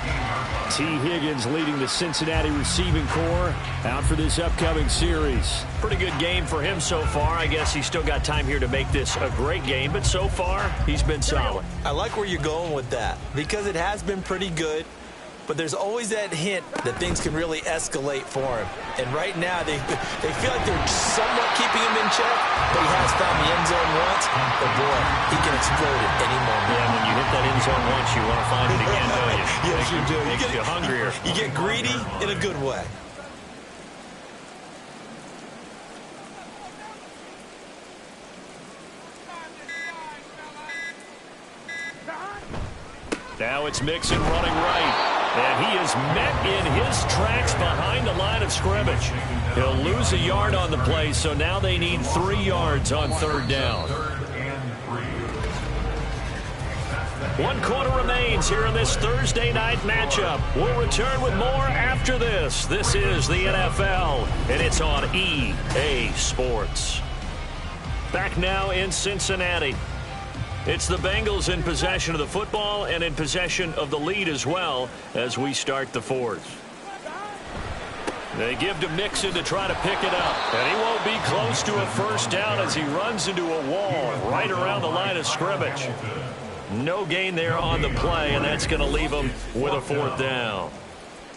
T. Higgins leading the Cincinnati receiving corps out for this upcoming series. Pretty good game for him so far. I guess he's still got time here to make this a great game, but so far he's been solid. I like where you're going with that because it has been pretty good, but there's always that hint that things can really escalate for him. And right now they feel like they're somewhat keeping him in check, but he has found the end zone once. But boy, he can explode at any moment. Yeah, when you hit that end zone once, you want to find it again, don't you? Yes, you do. Makes you hungrier. You get greedy in a good way. Now it's Mixon running right. And he is met in his tracks behind the line of scrimmage. He'll lose a yard on the play, so now they need 3 yards on 3rd down. 1 quarter remains here in this Thursday night matchup. We'll return with more after this. This is the NFL, and it's on EA Sports. Back now in Cincinnati. It's the Bengals in possession of the football and in possession of the lead as well as we start the 4th. They give to Mixon to try to pick it up. And he won't be close to a first down as he runs into a wall right around the line of scrimmage. No gain there on the play, and that's going to leave him with a 4th down.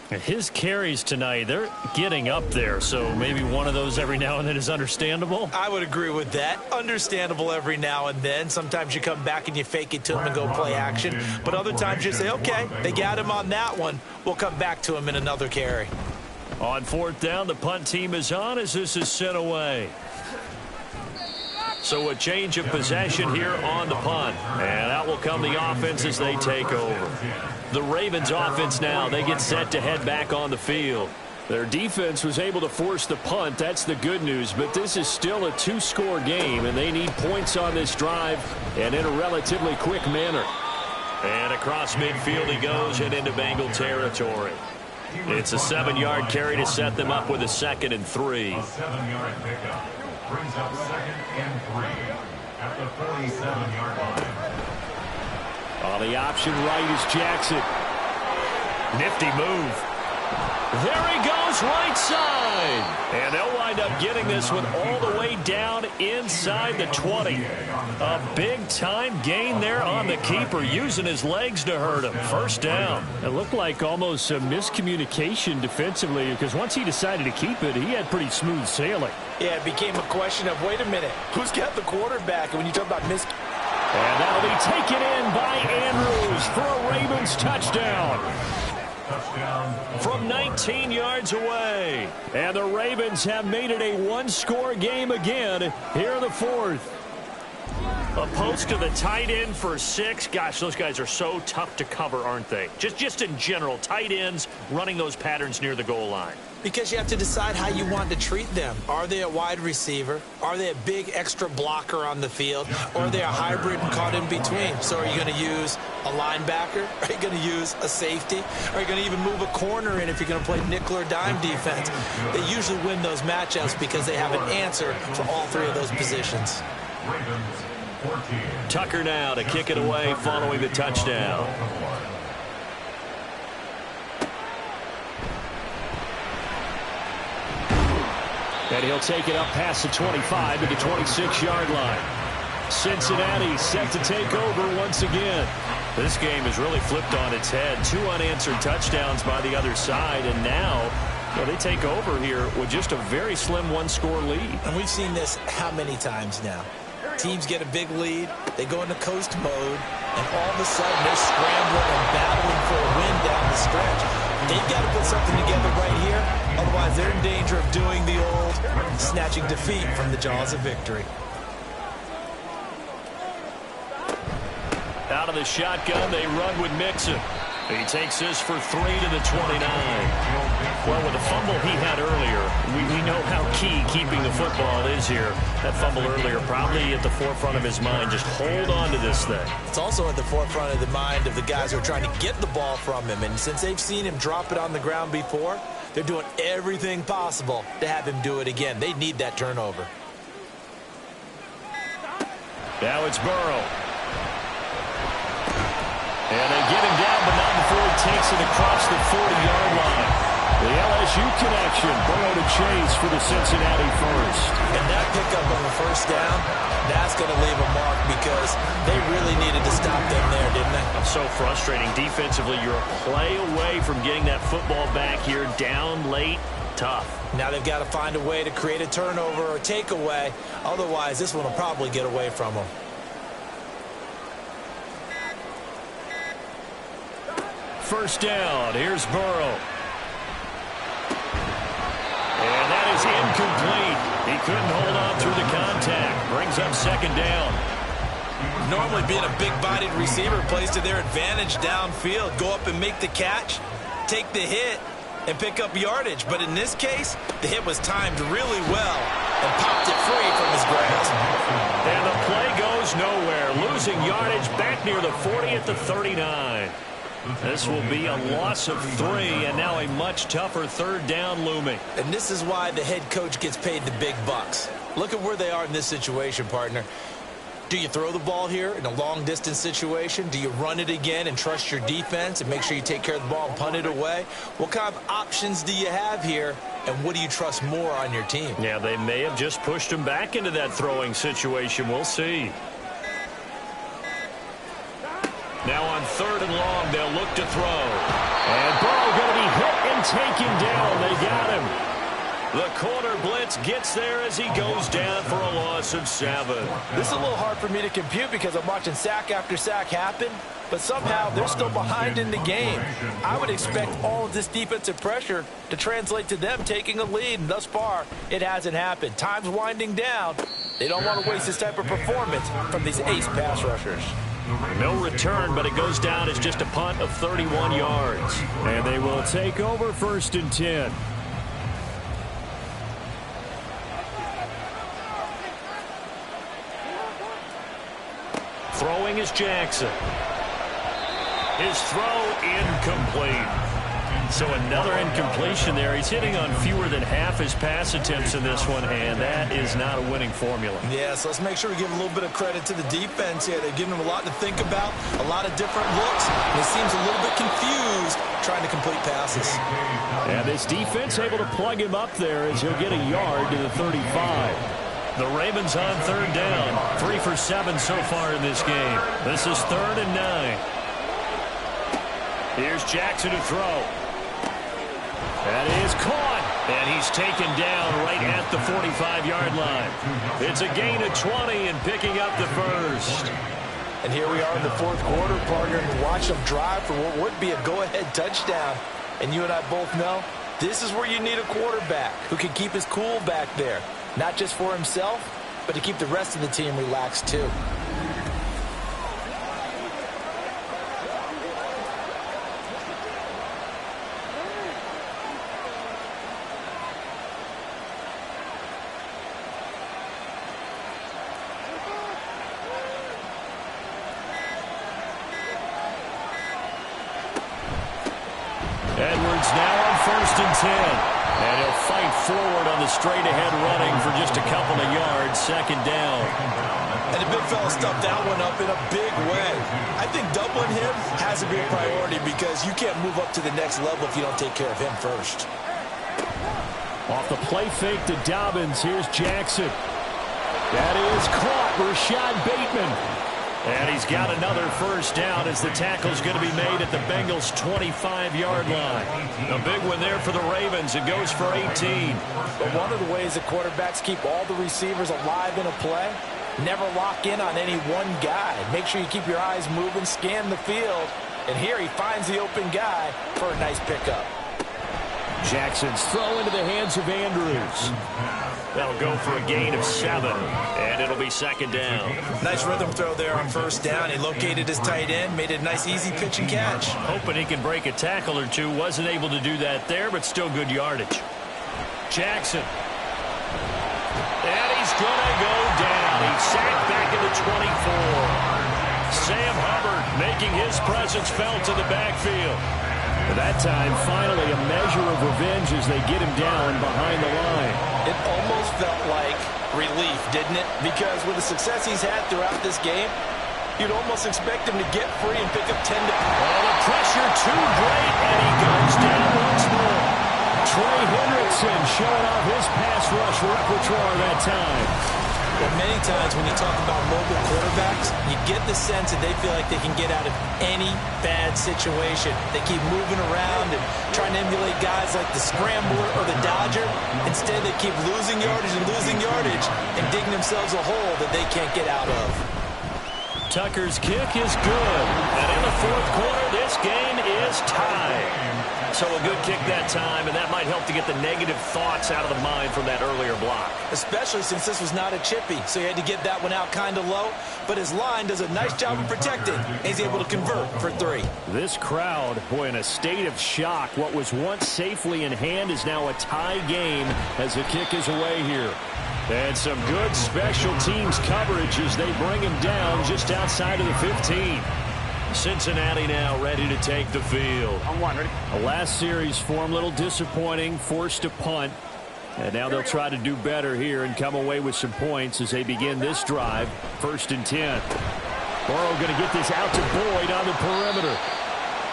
His carries tonight, they're getting up there, so maybe one of those every now and then is understandable. I would agree with that. Understandable every now and then. Sometimes you come back and you fake it to him and go play action. But other times you say, okay, they got him on that one. We'll come back to him in another carry. On 4th down, the punt team is on as this is sent away. So a change of possession here on the punt. And out will come the offense as they take over. The Ravens offense now, they get set to head back on the field. Their defense was able to force the punt. That's the good news. But this is still a 2-score game, and they need points on this drive and in a relatively quick manner. And across midfield he goes and into Bengal territory. It's a 7-yard carry to set them up with a 2nd and 3. A 7-yard pickup brings up 2nd and 3 at the 47-yard line. On the option right is Jackson. Nifty move. There he goes, right side. And they'll wind up getting this one all the way down inside the 20. A big-time gain there on the keeper, using his legs to hurt him. First down. It looked like almost a miscommunication defensively, because once he decided to keep it, he had pretty smooth sailing. Yeah, it became a question of, wait a minute, who's got the quarterback? And when you talk about And that'll be taken in by Andrews for a Ravens touchdown. from 19 yards away. And the Ravens have made it a one-score game again here in the fourth. A post to the tight end for 6. Gosh, those guys are so tough to cover, aren't they? Just in general, tight ends running those patterns near the goal line. Because you have to decide how you want to treat them. Are they a wide receiver? Are they a big extra blocker on the field? Or are they a hybrid and caught in between? So are you going to use a linebacker? Are you going to use a safety? Are you going to even move a corner in if you're going to play nickel or dime defense? They usually win those matchups because they have an answer for all 3 of those positions. Tucker now to kick it away following the touchdown. And he'll take it up past the 25 to the 26-yard line. Cincinnati set to take over once again. This game is really flipped on its head. 2 unanswered touchdowns by the other side, and now they take over here with just a very slim one-score lead. And we've seen this how many times now? Teams get a big lead, they go into coast mode, and all of a sudden they're scrambling and battling for a win down the stretch. They've got to put something together right here, otherwise they're in danger of doing the old snatching defeat from the jaws of victory. Out of the shotgun, they run with Mixon. He takes this for 3 to the 29. Well, with the fumble he had earlier, we know how key keeping the football is here. That fumble earlier probably at the forefront of his mind. Just hold on to this thing. It's also at the forefront of the mind of the guys who are trying to get the ball from him. And since they've seen him drop it on the ground before, they're doing everything possible to have him do it again. They need that turnover. Now it's Burrow. And they get him down, but not before he takes it across the 40-yard line. The LSU connection, Burrow to Chase for the Cincinnati first. And that pickup on the first down, that's going to leave a mark because they really needed to stop them there, didn't they? So frustrating. Defensively, you're a play away from getting that football back here, down late, tough. Now they've got to find a way to create a turnover or takeaway. Otherwise, this one will probably get away from them. First down, here's Burrow. And that is incomplete. He couldn't hold on through the contact. Brings up second down. Normally being a big-bodied receiver plays to their advantage downfield. Go up and make the catch, take the hit, and pick up yardage. But in this case, the hit was timed really well and popped it free from his grasp. And the play goes nowhere. Losing yardage back near the 40 at the 39. This will be a loss of 3, and now a much tougher third down looming. And this is why the head coach gets paid the big bucks. Look at where they are in this situation, partner. Do you throw the ball here in a long-distance situation? Do you run it again and trust your defense and make sure you take care of the ball and punt it away? What kind of options do you have here, and what do you trust more on your team? Yeah, they may have just pushed him back into that throwing situation. We'll see. Now on 3rd and long, they'll look to throw. And Burrow going to be hit and taken down. They got him. The corner blitz gets there as he goes down for a loss of 7. This is a little hard for me to compute because I'm watching sack after sack happen, but somehow they're still behind in the game. I would expect all of this defensive pressure to translate to them taking a lead, and thus far, it hasn't happened. Time's winding down. They don't want to waste this type of performance from these ace pass rushers. No return, but it goes down as just a punt of 31 yards. And they will take over 1st and 10. Throwing is Jackson. His throw incomplete. So another incompletion there. He's hitting on fewer than half his pass attempts in this one, and that is not a winning formula. Yeah, so let's make sure we give a little bit of credit to the defense here. They're giving him a lot to think about, a lot of different looks, and he seems a little bit confused trying to complete passes. And this defense able to plug him up there as he'll get a yard to the 35. The Ravens on 3rd down. 3 for 7 so far in this game. This is 3rd and 9. Here's Jackson to throw. That is caught, and he's taken down right at the 45-yard line. It's a gain of 20 and picking up the first. And here we are in the 4th quarter, partner, and watch them drive for what would be a go-ahead touchdown. And you and I both know this is where you need a quarterback who can keep his cool back there. Not just for himself, but to keep the rest of the team relaxed too. Edwards now on 1st and 10. And he'll fight forward on the straight-ahead running for just a couple of yards. 2nd down. And the big fella stuffed that one up in a big way. I think doubling him has to be a priority because you can't move up to the next level if you don't take care of him first. Off the play fake to Dobbins. Here's Jackson. That is caught. Rashad Bateman. And he's got another 1st down as the tackle's going to be made at the Bengals' 25-yard line. A big one there for the Ravens. It goes for 18. But one of the ways that quarterbacks keep all the receivers alive in a play, never lock in on any one guy. Make sure you keep your eyes moving, scan the field. And here he finds the open guy for a nice pickup. Jackson's throw into the hands of Andrews. That'll go for a gain of 7, and it'll be 2nd down. Nice rhythm throw there on 1st down. He located his tight end, made it a nice easy pitch and catch. Hoping he can break a tackle or two. Wasn't able to do that there, but still good yardage. Jackson. And he's going to go down. He's sacked back at the 24. Sam Hubbard making his presence felt in the backfield. That time, finally, a measure of revenge as they get him down behind the line. It almost felt like relief, didn't it? Because with the success he's had throughout this game, you'd almost expect him to get free and pick up 10 to... Oh, the pressure too great, and he goes down once more. Trey Hendrickson showing off his pass rush repertoire that time. But many times when you talk about mobile quarterbacks, you get the sense that they feel like they can get out of any bad situation. They keep moving around and trying to emulate guys like the Scrambler or the Dodger. Instead, they keep losing yardage and digging themselves a hole that they can't get out of. Tucker's kick is good. And in the 4th quarter, this game is tied. So a good kick that time, and that might help to get the negative thoughts out of the mind from that earlier block. Especially since this was not a chippy, so he had to get that one out kind of low. But his line does a nice job of protecting. He's able to convert for 3. This crowd, boy, in a state of shock. What was once safely in hand is now a tie game as the kick is away here. And some good special teams coverage as they bring him down just outside of the 15. Cincinnati now ready to take the field. The last series form a little disappointing, forced to punt. And now they'll try to do better here and come away with some points as they begin this drive. 1st and 10. Burrow going to get this out to Boyd on the perimeter.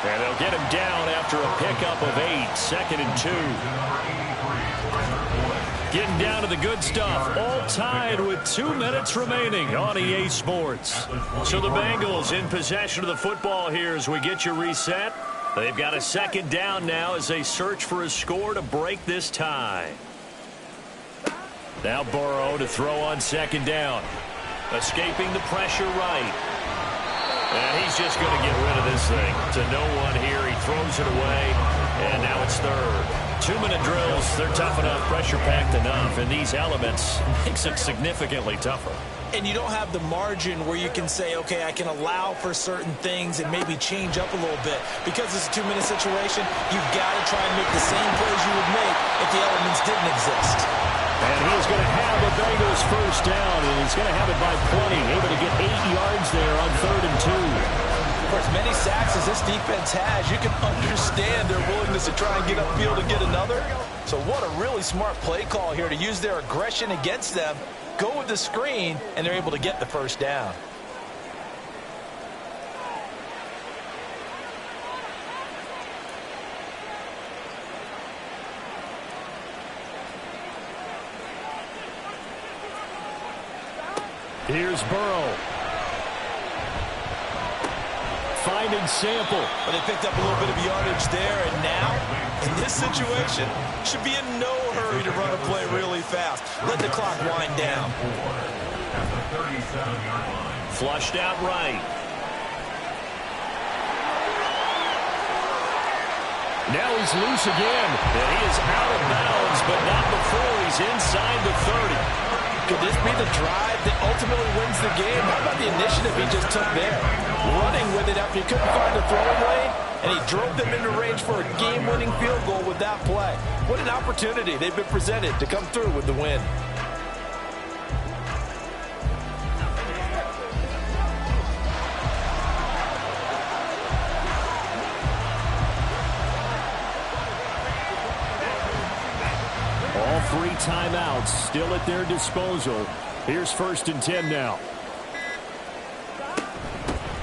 And they'll get him down after a pickup of 8. 2nd and 2. Getting down to the good stuff. All tied with 2 minutes remaining on EA Sports. So the Bengals in possession of the football here as we get you reset. They've got a 2nd down now as they search for a score to break this tie. Now Burrow to throw on 2nd down. Escaping the pressure right. And he's just going to get rid of this thing to no one here. He throws it away, and now it's 3rd. 2-minute drills, they're tough enough, pressure-packed enough, and these elements makes it significantly tougher. And you don't have the margin where you can say, okay, I can allow for certain things and maybe change up a little bit. Because it's a 2-minute situation, you've got to try and make the same plays you would make if the elements didn't exist. And he's going to have the Bengals 1st down, and he's going to have it by plenty, able to get 8 yards there on 3rd and 2. For as many sacks as this defense has, you can understand their willingness to try and get upfield and get another. So what a really smart play call here to use their aggression against them, go with the screen, and they're able to get the 1st down. Here's Burrow. Finding Sample. But they picked up a little bit of yardage there, and now, in this situation, should be in no hurry to run a play really fast. Let the clock wind down. Flushed out right. Now he's loose again, and he is out of bounds, but not before he's inside the 30. Could this be the drive that ultimately wins the game? How about the initiative he just took there? Running with it after he couldn't find a throwing lane, and he drove them into range for a game-winning field goal with that play. What an opportunity they've been presented to come through with the win. All 3 timeouts still at their disposal. Here's 1st and 10 now.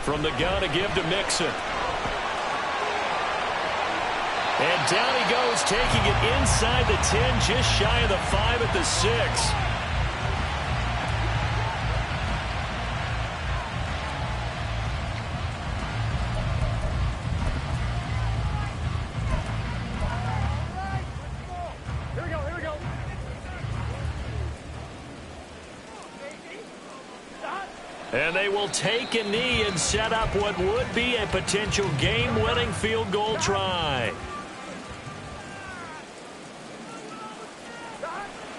From the gun, a give to Mixon. And down he goes, taking it inside the 10, just shy of the 5 at the 6. And they will take a knee and set up what would be a potential game-winning field goal try.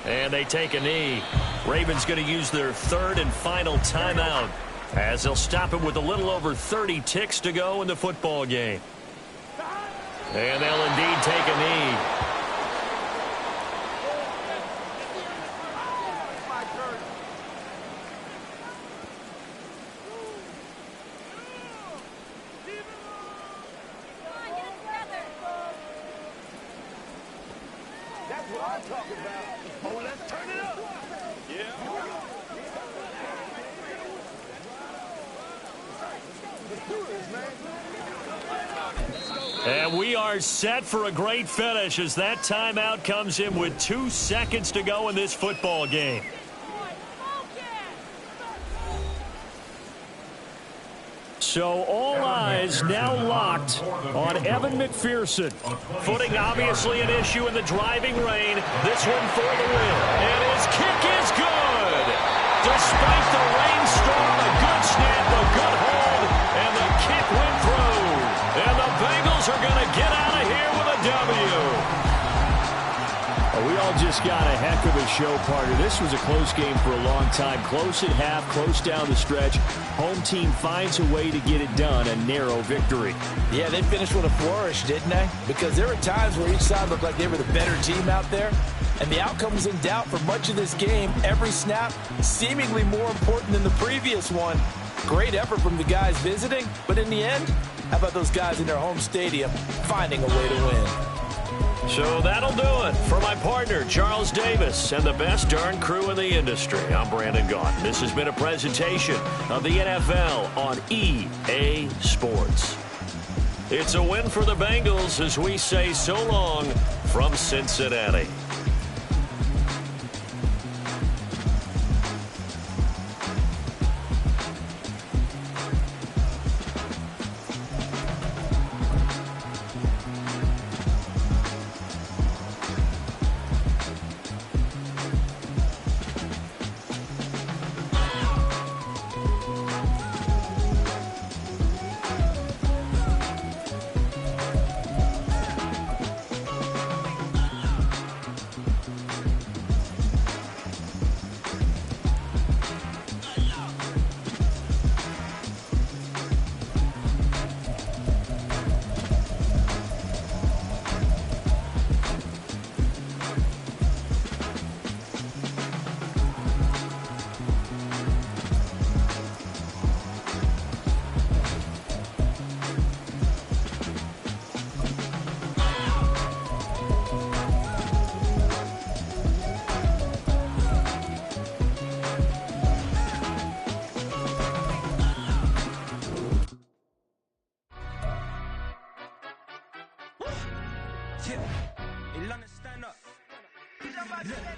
And they take a knee. Ravens going to use their 3rd and final timeout as they'll stop it with a little over 30 ticks to go in the football game. And they'll indeed take a knee. And we are set for a great finish as that timeout comes in with 2 seconds to go in this football game. So all eyes now locked on Evan McPherson. Footing obviously an issue in the driving rain. This one for the win. And his kick is good. Despite the rainstorm, a good snap, a good hold, and the kick went through. And the Bengals are going to get out of here with a W. We all just got a heck of a show, partner. This was a close game for a long time. Close at half, close down the stretch. Home team finds a way to get it done, a narrow victory. Yeah, they finished with a flourish, didn't they? Because there were times where each side looked like they were the better team out there. And the outcome was in doubt for much of this game. Every snap seemingly more important than the previous one. Great effort from the guys visiting. But in the end, how about those guys in their home stadium finding a way to win? So that'll do it for my partner, Charles Davis, and the best darn crew in the industry. I'm Brandon Gaughan. This has been a presentation of the NFL on EA Sports. It's a win for the Bengals as we say so long from Cincinnati.